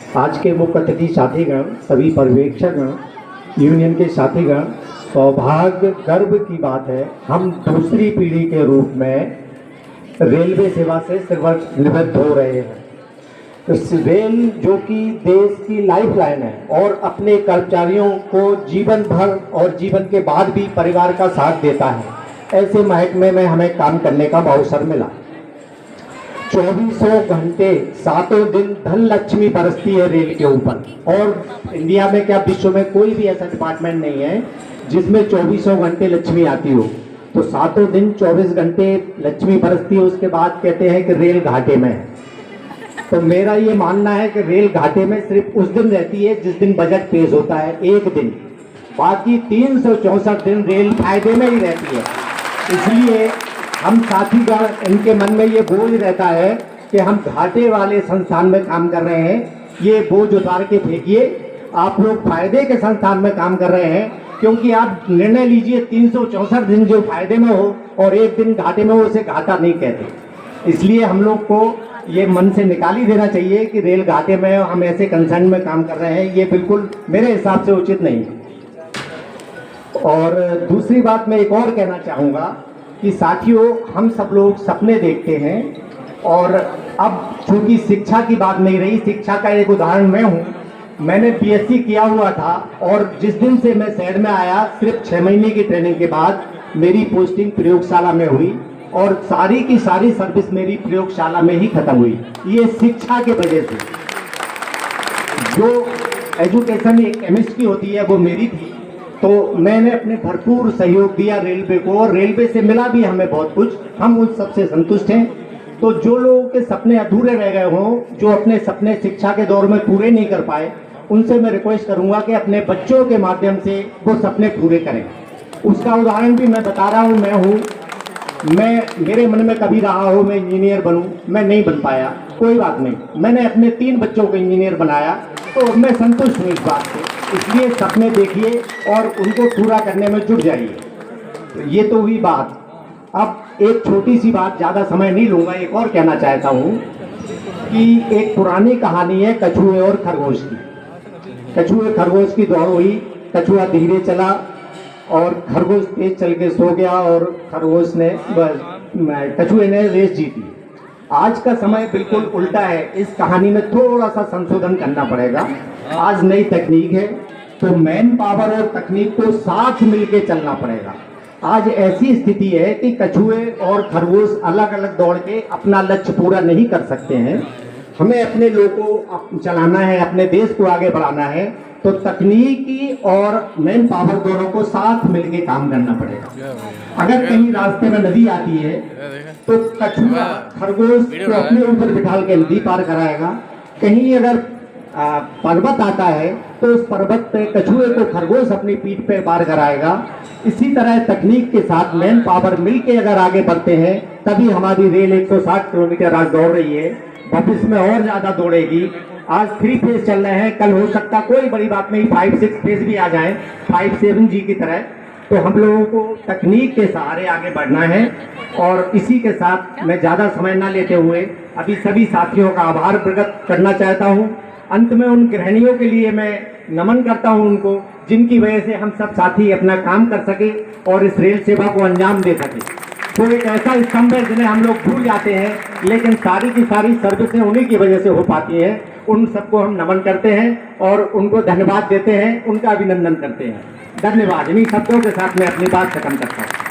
आज के मुख्य अतिथि साथीगण, सभी पर्यवेक्षकगण, यूनियन के साथीगण, सौभाग्य गर्व की बात है हम दूसरी पीढ़ी के रूप में रेलवे सेवा से सेवानिवृत्त हो रहे हैं। इस रेल जो कि देश की लाइफलाइन है और अपने कर्मचारियों को जीवन भर और जीवन के बाद भी परिवार का साथ देता है, ऐसे महकमे में हमें काम करने का अवसर मिला। 2400 घंटे 7 दिन धन लक्ष्मी बरसती है रेल के ऊपर, और इंडिया में क्या विश्व में कोई भी ऐसा डिपार्टमेंट नहीं है जिसमें 2400 घंटे लक्ष्मी आती हो। तो 7 दिन 24 घंटे लक्ष्मी बरसती है, उसके बाद कहते हैं कि रेल घाटे में है। तो मेरा ये मानना है कि रेल घाटे में सिर्फ उस दिन रहती है जिस दिन बजट पेश होता है, एक दिन, बाकी 364 दिन रेल फायदे में ही रहती है। इसलिए हम साथीगण, इनके मन में ये बोझ रहता है कि हम घाटे वाले संस्थान में काम कर रहे हैं, ये बोझ उतार के फेंकिए, आप लोग फायदे के संस्थान में काम कर रहे हैं। क्योंकि आप निर्णय लीजिए 364 दिन जो फायदे में हो और एक दिन घाटे में हो, उसे घाटा नहीं कहते। इसलिए हम लोग को ये मन से निकाल ही देना चाहिए कि रेल घाटे में हम ऐसे कंसर्न में काम कर रहे हैं, ये बिल्कुल मेरे हिसाब से उचित नहीं है। और दूसरी बात मैं एक और कहना चाहूँगा कि साथियों, हम सब लोग सपने देखते हैं, और अब चूंकि शिक्षा की बात नहीं रही, शिक्षा का एक उदाहरण मैं हूँ। मैंने बीएससी किया हुआ था और जिस दिन से मैं शहर में आया, सिर्फ 6 महीने की ट्रेनिंग के बाद मेरी पोस्टिंग प्रयोगशाला में हुई, और सारी की सारी सर्विस मेरी प्रयोगशाला में ही खत्म हुई। ये शिक्षा के वजह से। जो एजुकेशन एक केमिस्ट की होती है वो मेरी थी, तो मैंने अपने भरपूर सहयोग दिया रेलवे को, और रेलवे से मिला भी हमें बहुत कुछ, हम उन सबसे संतुष्ट हैं। तो जो लोगों के सपने अधूरे रह गए हों, जो अपने सपने शिक्षा के दौर में पूरे नहीं कर पाए, उनसे मैं रिक्वेस्ट करूंगा कि अपने बच्चों के माध्यम से वो सपने पूरे करें। उसका उदाहरण भी मैं बता रहा हूँ। मेरे मन में कभी रहा हो मैं इंजीनियर बनूं, मैं नहीं बन पाया, कोई बात नहीं, मैंने अपने 3 बच्चों को इंजीनियर बनाया, तो मैं संतुष्ट हूँ इस बात से। इसलिए सपने देखिए और उनको पूरा करने में जुट जाइए। तो ये तो हुई बात। अब एक छोटी सी बात, ज़्यादा समय नहीं लूँगा, एक और कहना चाहता हूँ कि एक पुरानी कहानी है कछुए और खरगोश की। कछुए खरगोश की दौड़ हुई, कछुआ धीरे चला और खरगोश तेज चल के सो गया, और कछुए ने रेस जीती। आज का समय बिल्कुल उल्टा है, इस कहानी में थोड़ा सा संशोधन करना पड़ेगा। आज नई तकनीक है, तो मैन पावर और तकनीक को साथ मिलके चलना पड़ेगा। आज ऐसी स्थिति है कि कछुए और खरगोश अलग अलग दौड़ के अपना लक्ष्य पूरा नहीं कर सकते हैं। हमें अपने लोगों को चलाना है, अपने देश को आगे बढ़ाना है, तो तकनीकी और मैन पावर दोनों को साथ मिलके काम करना पड़ेगा। अगर कहीं रास्ते में नदी आती है तो कछुआ खरगोश को अपने ऊपर बिठाल के नदी पार कराएगा। कहीं अगर पर्वत आता है तो उस पर्वत पे कछुए को खरगोश अपनी पीठ पे पार कराएगा। इसी तरह तकनीक के साथ मैन पावर मिलके अगर आगे बढ़ते हैं, तभी हमारी रेल 160 किलोमीटर आज दौड़ रही है, भविष्य में और ज्यादा दौड़ेगी। आज 3 फेज चल रहे हैं, कल हो सकता कोई बड़ी बात नहीं 5-6 फेज भी आ जाएं, 5-7G की तरह। तो हम लोगों को तकनीक के सहारे आगे बढ़ना है। और इसी के साथ मैं ज़्यादा समय ना लेते हुए अभी सभी साथियों का आभार प्रकट करना चाहता हूँ। अंत में उन गृहिणियों के लिए मैं नमन करता हूँ, उनको जिनकी वजह से हम सब साथी अपना काम कर सके और इस रेल सेवा को अंजाम दे सके। तो एक ऐसा स्तंभ है जिन्हें हम लोग भूल जाते हैं, लेकिन सारी की सारी सर्विसें उन्हीं की वजह से हो पाती हैं। उन सबको हम नमन करते हैं और उनको धन्यवाद देते हैं, उनका अभिनंदन करते हैं। धन्यवाद। इन्हीं शब्दों के साथ मैं अपनी बात खत्म करता हूँ।